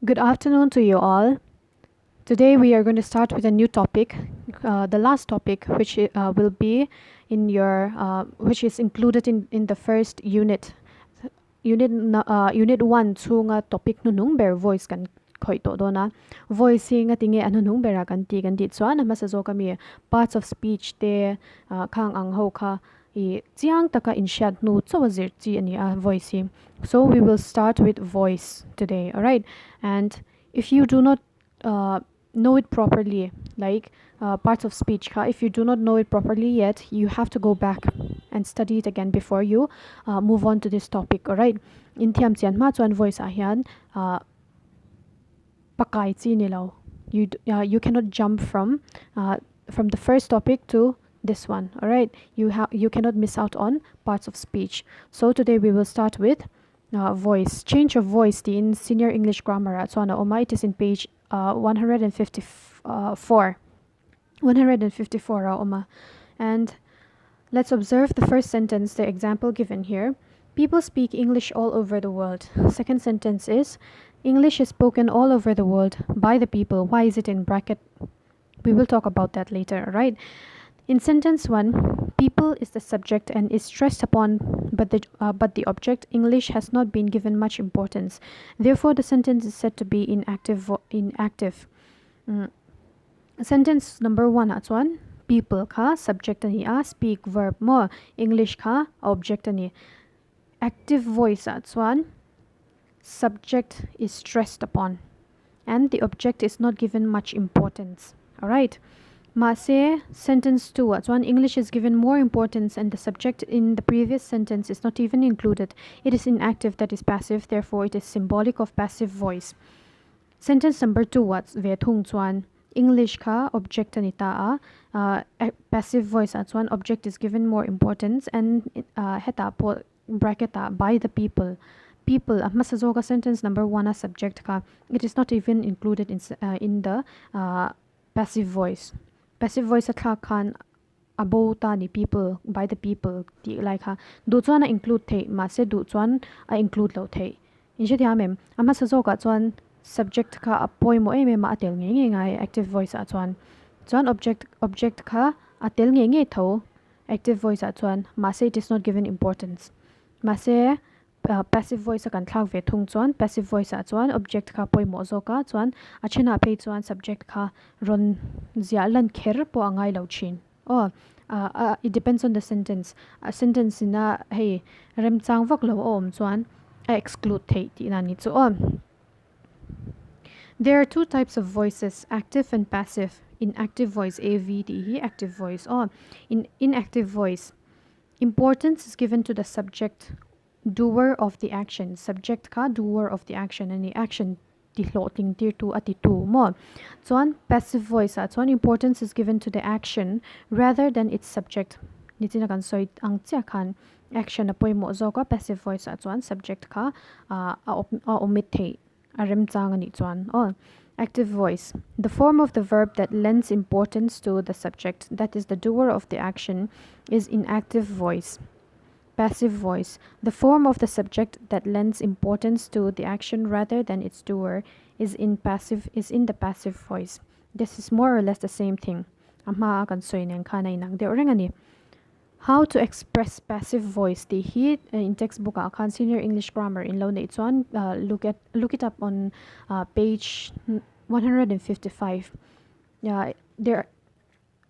Good afternoon to you all. Today we are going to start with a new topic, the last topic, will be which is included in the first unit. Unit 1 chunga topic nunung ber voice kan khoi to dona voice nga tinge anunung bera kan ti chuan ama sa zo kami parts of speech te khang ang ho kha I chiang taka in shat nu chawazir chi ani a voice hi. So we will start with voice today, all right? And if you do not know it properly, like parts of speech, if you do not know it properly yet, you have to go back and study it again before you move on to this topic, all right? In thiam chian ma chuan voice a hian pakai chi ni lo. You cannot jump from the first topic to this one, all right? You cannot miss out on parts of speech. So today we will start with voice. Change of voice in senior English grammar. So it is in page 154. 154 Oma. And let's observe the first sentence, the example given here. People speak English all over the world. Second sentence is English is spoken all over the world by the people. Why is it in bracket? We will talk about that later, right? In sentence 1, people is the subject and is stressed upon, but the object English has not been given much importance. Therefore, the sentence is said to be inactive. Sentence number 1 at one. People ka subject ani speak verb mo English ka object ani. Active voice at one. Subject is stressed upon and the object is not given much importance. All right. Mase sentence 2 at one. English is given more importance and the subject in the previous sentence is not even included. It is inactive, that is passive, therefore it is symbolic of passive voice. Sentence number 2 what's ve thung chuan English ka object ani ta passive voice at one. Object is given more importance and heta po bracket by the people. People masazoga sentence number 1 a subject ka. It is not even included in the passive voice. Passive voice at khan abota ni people by the people ti like ha du chuan a include the ma se du chuan a include lo the in je dia mem ama sa zo ka chuan subject ka apoi mo em ma atel nge ngai active voice a chuan object ka atel nge tho active voice a chuan ma se it is not given importance ma se passive voice kan thlang ve thung chuan passive voice a chuan object kha poimo zo ka chuan a thena pe chuan subject kha ron zia lan kher po angai lo thin it depends on the sentence. A sentence ina hey rem chang vak lo om chuan a exclude thei ti na ni chu There are two types of voices, active and passive. Inactive voice AVD active voice in inactive voice importance is given to the subject doer of the action. Subject ka doer of the action and the action ti hlo ting tir tu ati tu mo. Chuan passive voice chuan importance is given to the action rather than its subject. Nitina kan soi ang chia khan action apoi mo zo ka passive voice chuan subject ka omit thei arem chang ani chuan active voice, the form of the verb that lends importance to the subject, that is the doer of the action, is inactive voice. Passive voice, the form of the subject that lends importance to the action rather than its doer, is in the passive voice. This is more or less the same thing. Amma kan soy nang kanay nang de orangani. How to express passive voice? The heat in textbook kan senior English grammar in low it's on look it up on page 155. Yeah,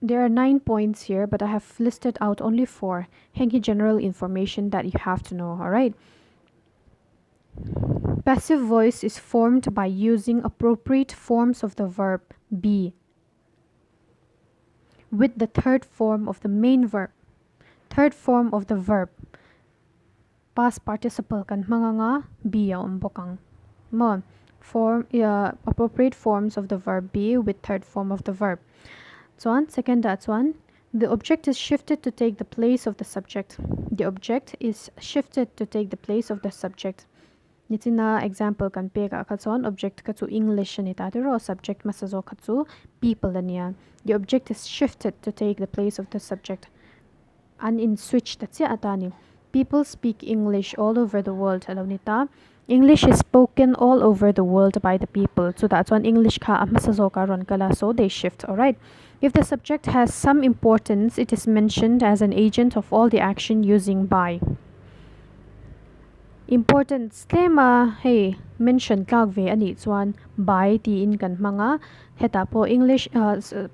there are 9 points here, but I have listed out only 4. Hengi general information that you have to know, all right? Passive voice is formed by using appropriate forms of the verb be with the third form of the main verb. Third form of the verb. Past participle kan manganga be bokang. Mo appropriate forms of the verb be with third form of the verb. Second that's one. The object is shifted to take the place of the subject. The object is shifted to take the place of the subject. Nitina example kan pega katson object ka chu English ni ta ro subject masazo ka chu people ania. The object is shifted to take the place of the subject. And in switch that's atani. People speak English all over the world. Alonita English is spoken all over the world by the people. So that's one English ka amasazoka ron kala, so they shift. Alright. If the subject has some importance, it is mentioned as an agent of all the action using by. Importance tema hey mention tlak ve ani chuan by ti in kan manga heta po English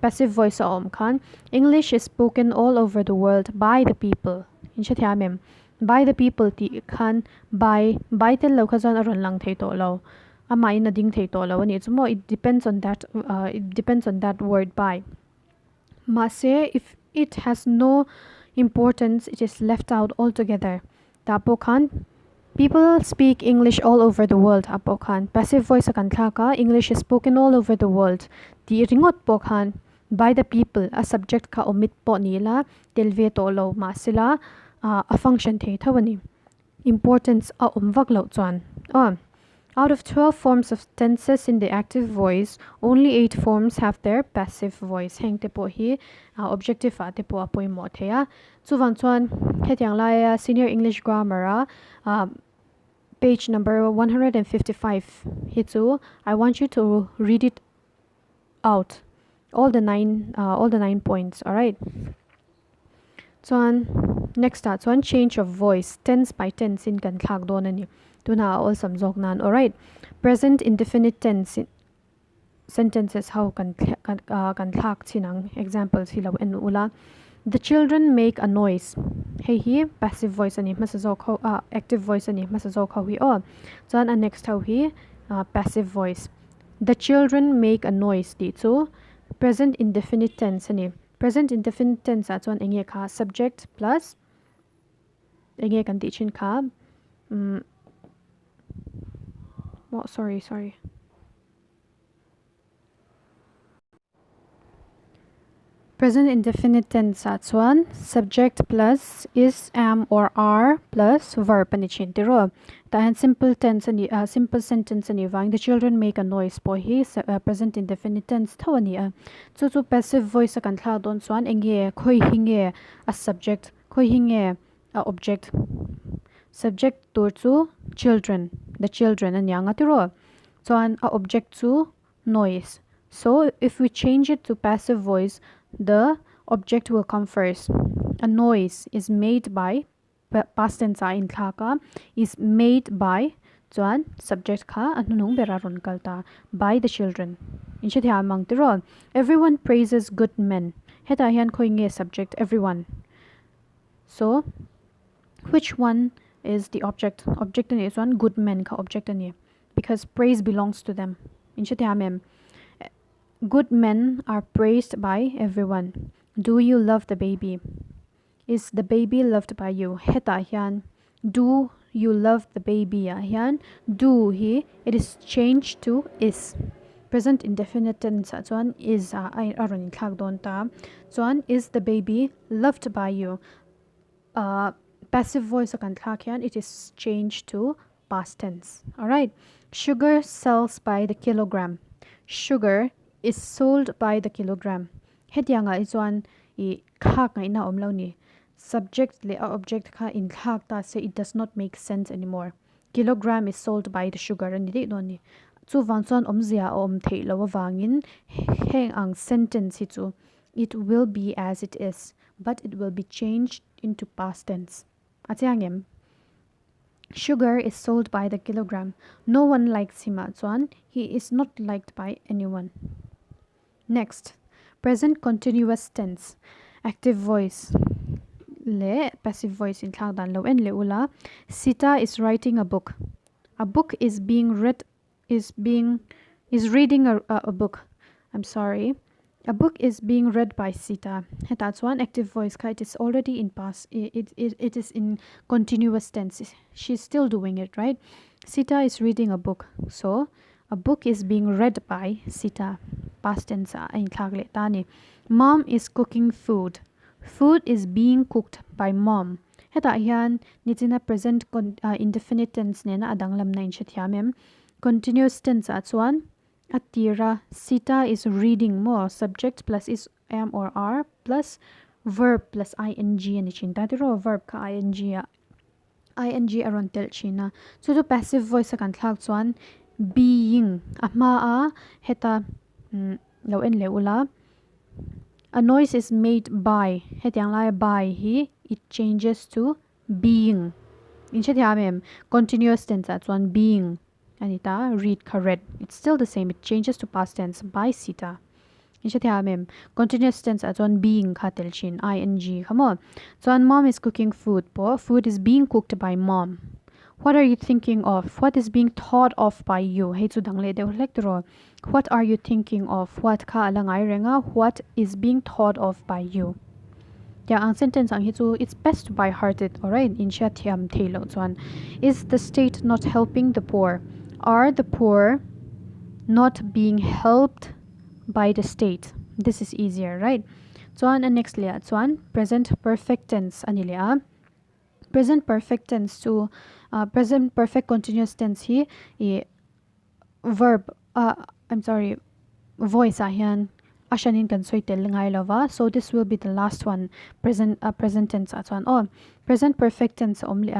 passive voice a om khan English is spoken all over the world by the people. In chatya mem by the people ti khan by tel lo khazan aron lang thei to lo ama in a ding thei to lo ani chumo it depends on that word by. Mase if it has no importance, it is left out altogether. Tapo khan people speak English all over the world. Apo khan passive voice akan thaka English is spoken all over the world. Ti ringot po khan by the people a subject ka omit po nila telve to lo masila a function the thawani. Importance a omvak lo chuan. Out of 12 forms of tenses in the active voice, only 8 forms have their passive voice. Heng te po hi objective a te po apoi mo thea. Chuwan chuan hetiang lai senior English grammar page number 155 hi chu I want you to read it out all the nine points. All right. Chuan next chuan change of voice tense by tense in kan thlak don ani tuna all samjok nan. All right. Present indefinite tense sentences how kan thlak chinang examples hi lo en ula. The children make a noise. Hey hi passive voice ani masazok active voice ani masazok how hi chuan a next how hi passive voice. The children make a noise ti chu present indefinite tense ani. Present indefinite tense chuan enge kha subject plus enge kan ti chin kha sorry. Present indefinite tense chuan subject plus is, am or are plus verb ani chin ti ro. Ta simple tense ani simple sentence ani wang the children make a noise po hi present indefinite tense thawani chu passive voice kan thla don chuan enge khoi hinge a subject khoi hinge a object subject tur chu children the children ani anga ti ro chuan a object chu noise. So if we change it to passive voice, the object will come first. A noise is made by past tense in thaka is made by chuan subject kha anunung beraron kalta by the children. In chithya mang tiro everyone praises good men. Heta hian khoinge subject everyone. So which one is the object? Object ani is one good men ka object ani because praise belongs to them. In chithya mem good men are praised by everyone. Do you love the baby? Is the baby loved by you? Heta hian do you love the baby hian do hi it is changed to is. Present indefinite tense chuan is aron thlak don ta chuan is the baby loved by you. Passive voice kan thlak hian it is changed to past tense. All right. Sugar sells by the kilogram. Sugar is sold by the kilogram. Hetianga is one I khak ngai na omlo ni. Subject le object kha in khak ta say it does not make sense anymore. Kilogram is sold by the sugar ani de no ni. Chu wang chuan omzia om thei lo wangin heng ang sentence hi chu it will be as it is but it will be changed into past tense. Atiangem sugar is sold by the kilogram. No one likes him chuan he is not liked by anyone. Next, present continuous tense, active voice le passive voice in thlang dan lo en le ula. Sita is writing a book. A book is being read is reading a book. I'm sorry. A book is being read by Sita. That's one active voice. It is already in past. It is in continuous tense. She's still doing it, right? Sita is reading a book. So a book is being read by Sita. Past tense in thagle tani. Mom is cooking food. Food is being cooked by mom. Heta hian nitina present indefinite tense nena adang lam na in chathiamem. Continuous tense chuan atira Sita is reading more subject plus is, am or are plus verb plus ing ani chinta tiro verb ka ing ing aron tel china chu tu passive voice kan thlak chuan being ama a heta lo en leula a noise is made by hetiang lai by hi it changes to being in mem continuous tense at one being anita read correct it's still the same it changes to past tense by sita in mem continuous tense at one being khatel chin ing come on so mom is cooking food po food is being cooked by mom. What are you thinking of? What is being thought of by you? Hey chu dang le deuh hlek tro. What are you thinking of? What ka alangai renga? What is being thought of by you? Ya ang sentence ang hi chu it's best to by heart it, alright? In sha thiam thelo chuan. Is the state not helping the poor? Are the poor not being helped by the state? This is easier, right? Chuan and next le chuan present perfect tense ani le present perfect tense to present perfect continuous tense hi verb I'm sorry voice ahian ashanin kan soitel ngai lova so this will be the last one present tense atwan present perfect tense omli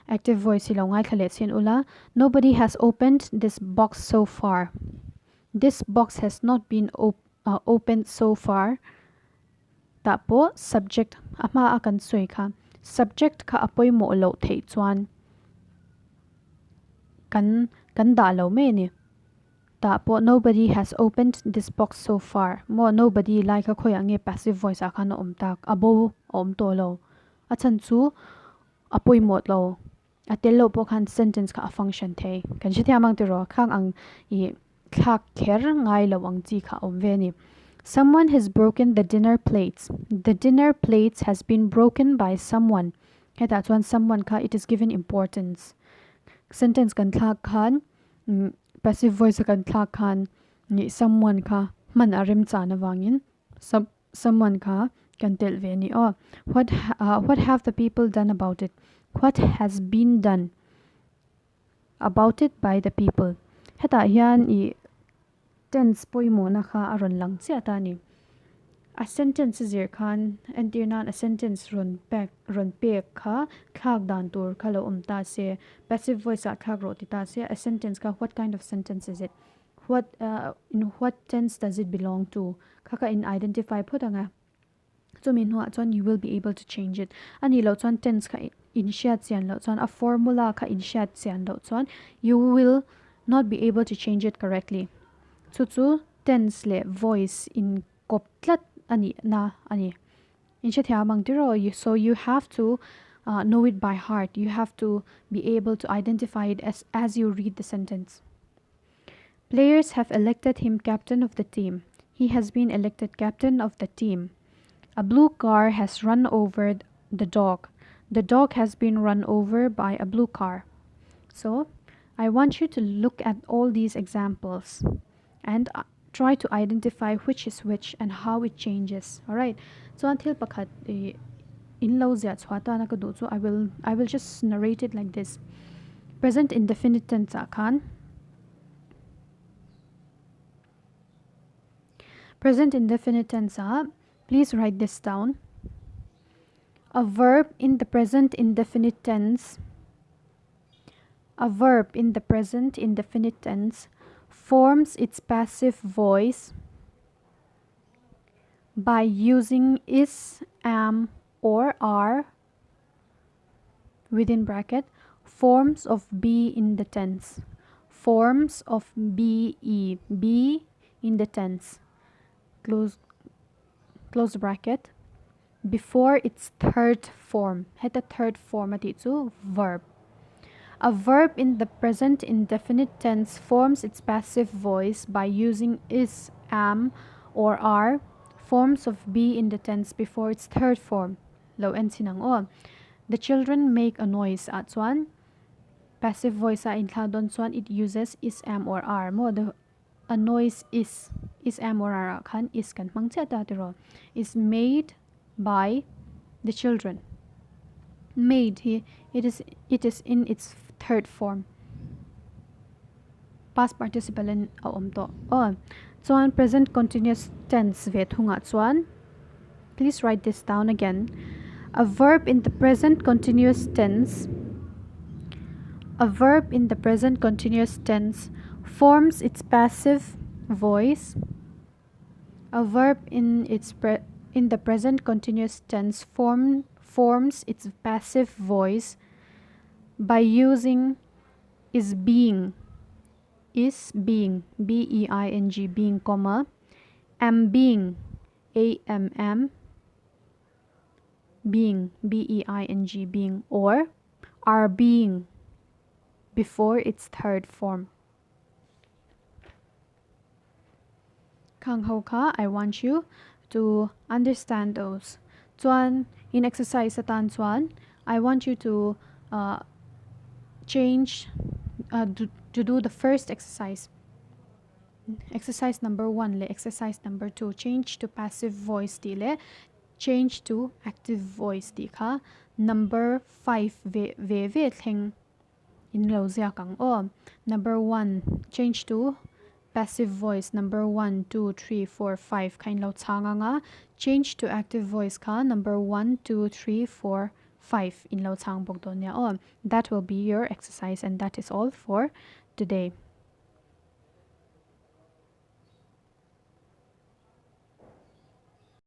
active voice hi lo ngai thale sin ula nobody has opened this box so far. This box has not been opened so far. Tapo subject ama akan soi kha subject ka apoi mo lo thei chuan kan da lo me ni tapo nobody has opened this box so far mo nobody like a khoi ange passive voice akan om tak abo om to lo achan chu apoi mo lo atel lo po khan sentence ka function thei kan chi thiamang ti ro khang ang I khak kher ngai lo ang chi kha om ve ni. Someone has broken the dinner plates. The dinner plates has been broken by someone. Okay, that's when someone ka it is given importance. Sentence kan thlak khan passive voice kan thlak khan ni someone ka man arim chana wangin someone ka kan tel ve ni what have the people done about it? What has been done about it by the people? Heta hian I tense poimo na kha aron lang che atani a sentence zir khan antirnan a sentence run pek kha khak dan tur khalo umta se passive voice a khak ro ti ta se a sentence ka what kind of sentence is it what in what tense does it belong to khaka in identify photanga so min ho chon you will be able to change it ani lo chon tense ka in shat chian lo chon a formula ka in shat chian lo chon you will not be able to change it correctly. Chu tense le voice in koptlat ani na ani in chathya mang tiro so you have to know it by heart. You have to be able to identify it as you read the sentence. Players have elected him captain of the team. He has been elected captain of the team. A blue car has run over the dog. The dog has been run over by a blue car. So I want you to look at all these examples and try to identify which is which and how it changes. Alright, so until pakhat in lo zia chwata na kadu so I will just narrate it like this. Present indefinite tense khan present indefinite tense please write this down. A verb in the present indefinite tense forms its passive voice by using is, am, or are within bracket forms of be in the tense. Forms of be in the tense. Close bracket before its third form. Heta third form ati chu verb. A verb in the present indefinite tense forms its passive voice by using is, am, or are, forms of be in the tense before its third form. Lo en sinang o. The children make a noise at one. Passive voice in thladon swan it uses is, am, or are. Mo a noise is am or are khan is kan mangcha ta tiro is made by the children. Made here it is in its third form. Past participle in to. So on present continuous tense ve thunga chuan. Please write this down again. A verb in the present continuous tense A verb in the present continuous tense forms its passive voice. A verb in the present continuous tense forms its passive voice by using is being, B-E-I-N-G, being, comma, am being, A-M-M, being, B-E-I-N-G, being, or are being before its third form. Kang ho ka, I want you to understand those. Chuan, in exercise atan chuan, I want you to change, to do the first exercise. Exercise number 1 le exercise number 2. Change to passive voice ti le change to active voice ti kha. Number 5 ve thing in lo zia kang o. Number 1 change to passive voice. Number 1 2 3 4 5 kain lo changa nga. Change to active voice ka. Number 1 2 3 4 5 in lo chang bok do nya o. That will be your exercise, and that is all for today.